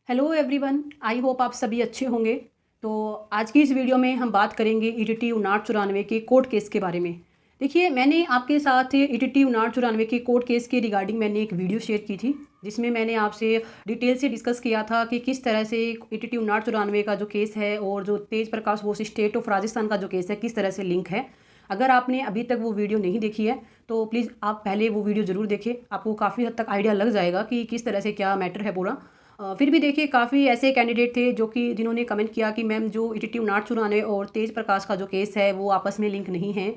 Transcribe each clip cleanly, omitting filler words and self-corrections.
Hello everyone, I hope आप सभी अच्छे होंगे। तो आज की इस वीडियो में हम बात करेंगे ईटीटी 5994 के कोर्ट केस के बारे में। देखिए, मैंने आपके साथ ईटीटी 5994 के कोर्ट केस के रिगार्डिंग मैंने एक वीडियो शेयर की थी, जिसमें मैंने आपसे डिटेल से डिस्कस किया था कि किस तरह से ईटीटी 5994 का जो केस है और जो तेज प्रकाश बोस स्टेट ऑफ राजस्थान का जो केस है किस तरह से लिंक है। अगर आपने अभी तक वो वीडियो नहीं देखी है तो प्लीज़ आप पहले वो वीडियो ज़रूर देखें, आपको काफ़ी हद तक आइडिया लग जाएगा कि किस तरह से क्या मैटर है पूरा। फिर भी देखिए, काफ़ी ऐसे कैंडिडेट थे जो कि जिन्होंने कमेंट किया कि मैम जो ईटीटी 5994 और तेज प्रकाश का जो केस है वो आपस में लिंक नहीं है।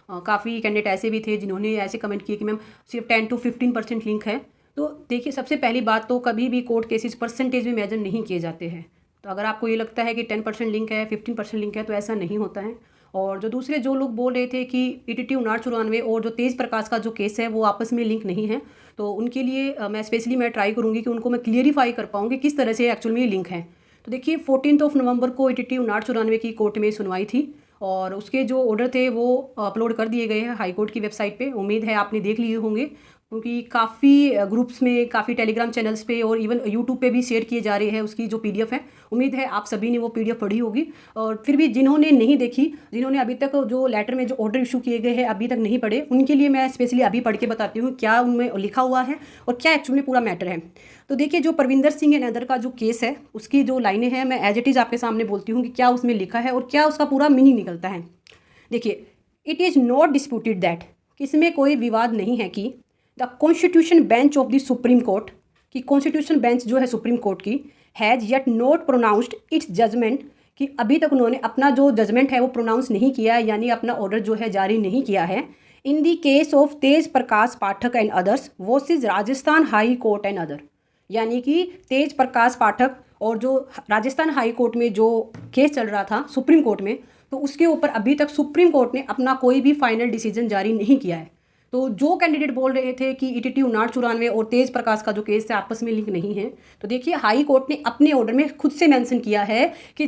काफ़ी कैंडिडेट ऐसे भी थे जिन्होंने ऐसे कमेंट किए कि मैम सिर्फ 10 to 15% लिंक है। तो देखिए, सबसे पहली बात तो कभी भी कोर्ट केसेस परसेंटेज में मेजर नहीं किए जाते हैं। तो अगर आपको ये लगता है कि 10% लिंक है, 15% लिंक है, तो ऐसा नहीं होता है। और जो दूसरे जो लोग बोल रहे थे कि ईटीटी 5994 और जो तेज प्रकाश का जो केस है वो आपस में लिंक नहीं है, तो उनके लिए मैं ट्राई करूँगी कि उनको मैं क्लियरिफाई कर पाऊँ कि किस तरह से एक्चुअल में ये लिंक है। तो देखिए, 14 नवंबर को ईटीटी 5994 की कोर्ट में सुनवाई थी और उसके जो ऑर्डर थे वो अपलोड कर दिए गए हैं हाई कोर्ट की वेबसाइट पे। उम्मीद है आपने देख लिए होंगे, क्योंकि काफ़ी ग्रुप्स में, काफ़ी टेलीग्राम चैनल्स पे और इवन यूट्यूब पे भी शेयर किए जा रहे हैं उसकी जो पीडीएफ है। उम्मीद है आप सभी ने वो पीडीएफ पढ़ी होगी। और फिर भी जिन्होंने नहीं देखी, जिन्होंने अभी तक जो लेटर में जो ऑर्डर इशू किए गए हैं अभी तक नहीं पढ़े, उनके लिए मैं स्पेशली अभी पढ़ के बताती हूँ क्या उनमें लिखा हुआ है और क्या एक्चुअली पूरा मैटर है। तो देखिए, जो परविंदर सिंह एंड अदर का जो केस है उसकी जो लाइनें हैं मैं एज इट इज़ आपके सामने बोलती हूँ कि क्या उसमें लिखा है और क्या उसका पूरा मीनिंग निकलता है। देखिए, it is not disputed that, इसमें कोई विवाद नहीं है कि the constitution bench of the Supreme Court, की कॉन्स्टिट्यूशन बेंच जो है सुप्रीम कोर्ट की, has yet not pronounced its judgment, कि अभी तक उन्होंने अपना जो जजमेंट है वो प्रोनाउंस नहीं किया है, यानी अपना ऑर्डर जो है जारी नहीं किया है। In the case of Tej Prakash Pathak and others versus Rajasthan high court and other, यानी कि तेज प्रकाश पाठक और जो राजस्थान हाई कोर्ट में जो केस चल रहा था सुप्रीम कोर्ट में, तो उसके ऊपर अभी तक सुप्रीम कोर्ट ने अपना कोई भी फाइनल डिसीजन जारी नहीं किया है। तो जो कैंडिडेट बोल रहे थे कि ईटीटी 5994 और तेज प्रकाश का जो केस है आपस में लिंक नहीं है, तो देखिए, हाई कोर्ट ने अपने ऑर्डर में खुद से मेंशन किया है कि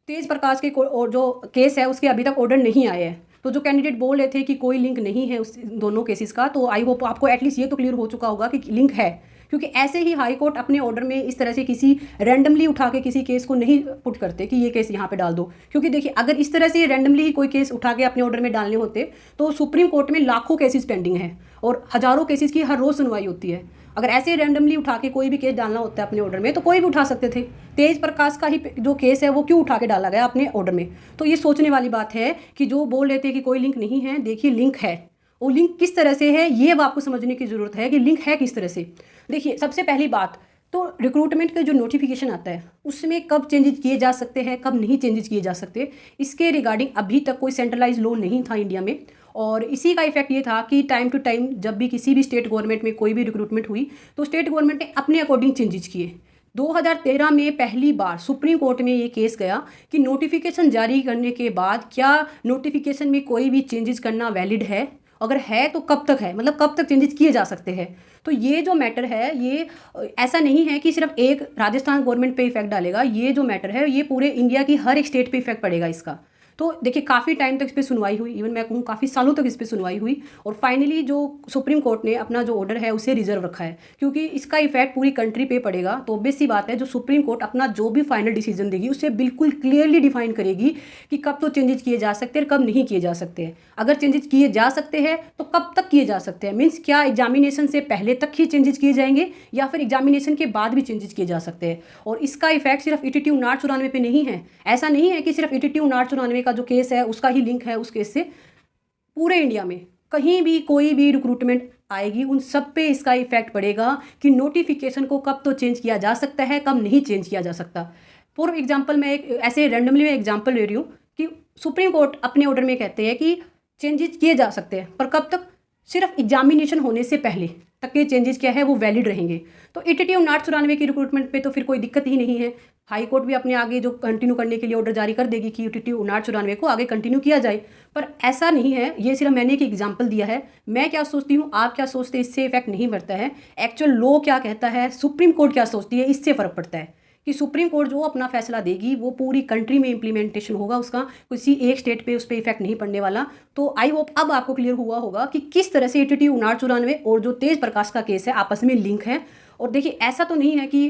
तेज प्रकाश के और जो केस है उसके अभी तक ऑर्डर नहीं आए हैं। तो जो कैंडिडेट बोल रहे थे कि कोई लिंक नहीं है उस दोनों केसेस का, तो आई होप आपको एटलीस्ट ये तो क्लियर हो चुका होगा कि लिंक है। क्योंकि ऐसे ही हाई कोर्ट अपने ऑर्डर में इस तरह से किसी रैंडमली उठा के किसी केस को नहीं पुट करते कि ये केस यहाँ पे डाल दो। क्योंकि देखिए, अगर इस तरह से रैंडमली ही कोई केस उठा के अपने ऑर्डर में डालने होते तो सुप्रीम कोर्ट में लाखों केसेस पेंडिंग है और हज़ारों केसेस की हर रोज़ सुनवाई होती है। अगर ऐसे रैंडमली उठा के कोई भी केस डालना होता है अपने ऑर्डर में तो कोई भी उठा सकते थे। तेज प्रकाश का ही जो केस है वो क्यों उठा के डाला गया अपने ऑर्डर में? तो ये सोचने वाली बात है कि जो बोल रहे थे कि कोई लिंक नहीं है, देखिए लिंक है। वो लिंक किस तरह से है ये अब आपको समझने की ज़रूरत है कि लिंक है किस तरह से। देखिए, सबसे पहली बात तो रिक्रूटमेंट का जो नोटिफिकेशन आता है उसमें कब चेंजेस किए जा सकते हैं, कब नहीं चेंजेस किए जा सकते, इसके रिगार्डिंग अभी तक कोई सेंट्रलाइज लॉ नहीं था इंडिया में। और इसी का इफेक्ट ये था कि टाइम टू टाइम जब भी किसी भी स्टेट गवर्नमेंट में कोई भी रिक्रूटमेंट हुई तो स्टेट गवर्नमेंट ने अपने अकॉर्डिंग चेंजेस किए। 2013 में पहली बार सुप्रीम कोर्ट में ये केस गया कि नोटिफिकेशन जारी करने के बाद क्या नोटिफिकेशन में कोई भी चेंजेस करना वैलिड है, अगर है तो कब तक है, मतलब कब तक चेंजेस किए जा सकते हैं। तो ये जो मैटर है ये ऐसा नहीं है कि सिर्फ एक राजस्थान गवर्नमेंट पे इफेक्ट डालेगा, ये जो मैटर है ये पूरे इंडिया की हर एक स्टेट पे इफेक्ट पड़ेगा इसका। तो देखिए, काफ़ी टाइम तक इस पर सुनवाई हुई, इवन मैं कहूँ काफ़ी सालों तक इस पर सुनवाई हुई और फाइनली जो सुप्रीम कोर्ट ने अपना जो ऑर्डर है उसे रिजर्व रखा है, क्योंकि इसका इफेक्ट पूरी कंट्री पे पड़ेगा। तो ऑब्वियस सी बात है, जो सुप्रीम कोर्ट अपना जो भी फाइनल डिसीजन देगी उसे बिल्कुल क्लियरली डिफाइन करेगी कि कब तो चेंजेस किए जा सकते हैं और कब नहीं किए जा सकते हैं। अगर चेंजेस किए जा सकते हैं तो कब तक किए जा सकते हैं, मीन्स क्या एग्जामिनेशन से पहले तक ही चेंजेस किए जाएंगे या फिर एग्जामिनेशन के बाद भी चेंजेस किए जा सकते हैं। और इसका इफेक्ट सिर्फ ईटीटी 5994 पे नहीं है। ऐसा नहीं है कि सिर्फ ईटीटी 5994 का जो केस है उसका ही लिंक है उस केस से। पूरे इंडिया में कहीं भी कोई भी रिक्रूटमेंट आएगी उन सब पे इसका इफेक्ट पड़ेगा कि नोटिफिकेशन को कब तो चेंज किया जा सकता है, कब नहीं चेंज किया जा सकता। फॉर एग्जाम्पल, मैं एक ऐसे रैंडमली मैं एग्जाम्पल ले रही हूँ कि सुप्रीम कोर्ट अपने ऑर्डर में कहते हैं कि चेंजेस किए जा सकते हैं, पर कब तक? सिर्फ एग्जामिनेशन होने से पहले तक के चेंजेस क्या है वो वैलिड रहेंगे। तो ईटीटी 5994 की रिक्रूटमेंट पे तो फिर कोई दिक्कत ही नहीं है। हाई कोर्ट भी अपने आगे जो कंटिन्यू करने के लिए ऑर्डर जारी कर देगी कि ईटीटी 5994 को आगे कंटिन्यू किया जाए। पर ऐसा नहीं है, ये सिर्फ मैंने एक एग्जाम्पल दिया है। मैं क्या सोचती हूँ, आप क्या सोचते हैं, इससे इफेक्ट नहीं पड़ता है। एक्चुअल लॉ क्या कहता है, सुप्रीम कोर्ट क्या सोचती है, इससे फ़र्क पड़ता है कि सुप्रीम कोर्ट जो अपना फैसला देगी वो पूरी कंट्री में इम्प्लीमेंटेशन होगा उसका, किसी एक स्टेट पे उस पर इफेक्ट नहीं पड़ने वाला। तो आई होप अब आपको क्लियर हुआ होगा कि किस तरह से ईटीटी 5994 और जो तेज प्रकाश का केस है आपस में लिंक है। और देखिए, ऐसा तो नहीं है कि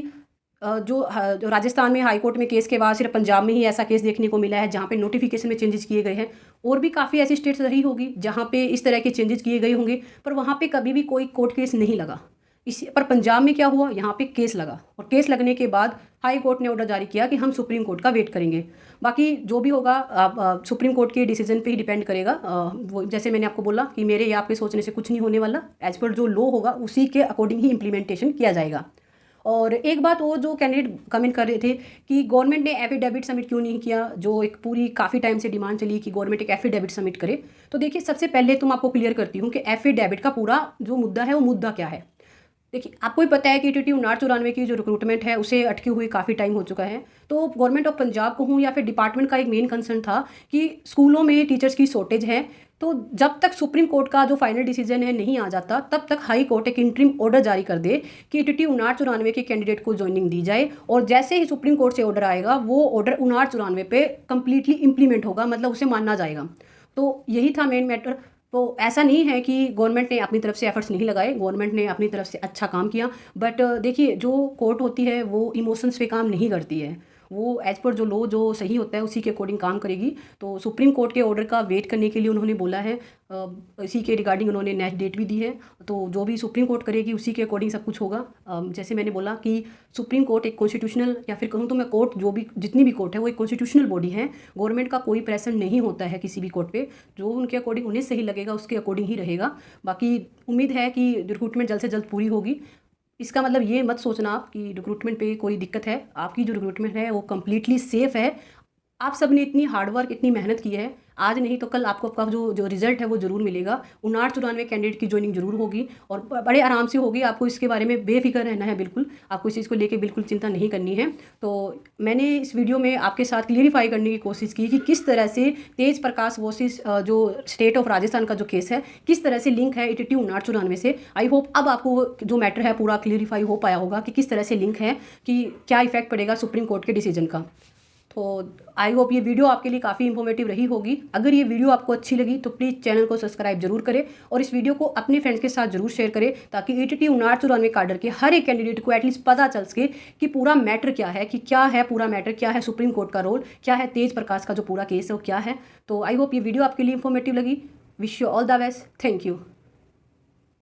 जो राजस्थान में हाई कोर्ट में केस के बाद सिर्फ पंजाब में ही ऐसा केस देखने को मिला है जहाँ पे नोटिफिकेशन में चेंजेस किए गए हैं। और भी काफ़ी ऐसी स्टेट्स रही होगी जहाँ पे इस तरह के चेंजेस किए गए होंगे, पर वहाँ पे कभी भी कोई कोर्ट केस नहीं लगा। इसी पर पंजाब में क्या हुआ, यहाँ पे केस लगा और केस लगने के बाद हाई कोर्ट ने ऑर्डर जारी किया कि हम सुप्रीम कोर्ट का वेट करेंगे। बाकी जो भी होगा सुप्रीम कोर्ट के डिसीजन पे ही डिपेंड करेगा। वो जैसे मैंने आपको बोला कि मेरे या आपके सोचने से कुछ नहीं होने वाला, एज पर जो लॉ होगा उसी के अकॉर्डिंग ही इम्प्लीमेंटेशन किया जाएगा। और एक बात वो जो कैंडिडेट कमेंट कर रहे थे कि गवर्नमेंट ने एफिडेविट सबमिट क्यों नहीं किया, जो एक पूरी काफ़ी टाइम से डिमांड चली कि गवर्नमेंट एक एफिडेविट सबमिट करे। तो देखिए, सबसे पहले तो मैं आपको क्लियर करती हूँ कि एफिडेविट का पूरा जो मुद्दा है वो मुद्दा क्या है। देखिए, आपको ही पता है कि ईटीटी 5994 की जो रिक्रूटमेंट है उसे अटके हुए काफ़ी टाइम हो चुका है। तो गवर्नमेंट ऑफ पंजाब को हूँ या फिर डिपार्टमेंट का एक मेन कंसर्न था कि स्कूलों में टीचर्स की शॉर्टेज है। तो जब तक सुप्रीम कोर्ट का जो फाइनल डिसीजन है नहीं आ जाता, तब तक हाई कोर्ट एक इंटरिम ऑर्डर जारी कर दे कि ईटीटी 5994 के कैंडिडेट को ज्वाइनिंग दी जाए। और जैसे ही सुप्रीम कोर्ट से ऑर्डर आएगा, वो ऑर्डर 5994 पे कंप्लीटली इम्प्लीमेंट होगा, मतलब उसे माना जाएगा। तो यही था मेन मैटर। तो ऐसा नहीं है कि गवर्नमेंट ने अपनी तरफ से एफर्ट्स नहीं लगाए, गवर्नमेंट ने अपनी तरफ से अच्छा काम किया। बट देखिए, जो कोर्ट होती है वो इमोशंस पे काम नहीं करती है, वो एज पर जो लॉ जो सही होता है उसी के अकॉर्डिंग काम करेगी। तो सुप्रीम कोर्ट के ऑर्डर का वेट करने के लिए उन्होंने बोला है। इसी के रिगार्डिंग उन्होंने नेक्स्ट डेट भी दी है। तो जो भी सुप्रीम कोर्ट करेगी उसी के अकॉर्डिंग सब कुछ होगा। जैसे मैंने बोला कि सुप्रीम कोर्ट एक कॉन्स्टिट्यूशनल, या फिर कहूँ तो मैं कोर्ट, जो भी जितनी भी कोर्ट है वो एक कॉन्स्टिट्यूशनल बॉडी है। गवर्नमेंट का कोई प्रेशर नहीं होता है किसी भी कोर्ट पे, जो उनके अकॉर्डिंग उन्हें सही लगेगा उसके अकॉर्डिंग ही रहेगा। बाकी उम्मीद है कि रिक्रूटमेंट जल्द से जल्द पूरी होगी। इसका मतलब ये मत सोचना आप कि रिक्रूटमेंट पे कोई दिक्कत है। आपकी जो रिक्रूटमेंट है वो कम्प्लीटली सेफ़ है। आप सब ने इतनी हार्डवर्क, इतनी मेहनत की है, आज नहीं तो कल आपको आपका जो रिजल्ट है वो ज़रूर मिलेगा। 5994 कैंडिडेट की ज्वाइनिंग जरूर होगी और बड़े आराम से होगी। आपको इसके बारे में बेफिक्र रहना है, बिल्कुल आपको इस चीज़ को लेके बिल्कुल चिंता नहीं करनी है। तो मैंने इस वीडियो में आपके साथ क्लियरिफाई करने की कोशिश की कि किस तरह से तेज प्रकाश वर्सेस जो स्टेट ऑफ राजस्थान का जो केस है, किस तरह से लिंक है ईटीटी 5994 से। आई होप अब आपको जो मैटर है पूरा क्लियरिफाई हो पाया होगा कि किस तरह से लिंक है, कि क्या इफेक्ट पड़ेगा सुप्रीम कोर्ट के डिसीजन का। तो आई होप ये वीडियो आपके लिए काफ़ी इंफॉर्मेटिव रही होगी। अगर ये वीडियो आपको अच्छी लगी तो प्लीज़ चैनल को सब्सक्राइब जरूर करें और इस वीडियो को अपने फ्रेंड्स के साथ जरूर शेयर करें, ताकि ईटीटी 5994 काडर के हर एक कैंडिडेट को एटलीस्ट पता चल सके कि पूरा मैटर क्या है, कि क्या है पूरा मैटर, क्या है सुप्रीम कोर्ट का रोल, क्या है तेज प्रकाश का जो पूरा केस है वो क्या है। तो आई होप ये वीडियो आपके लिए इंफॉर्मेटिव लगी। Wish you all the best. Thank you.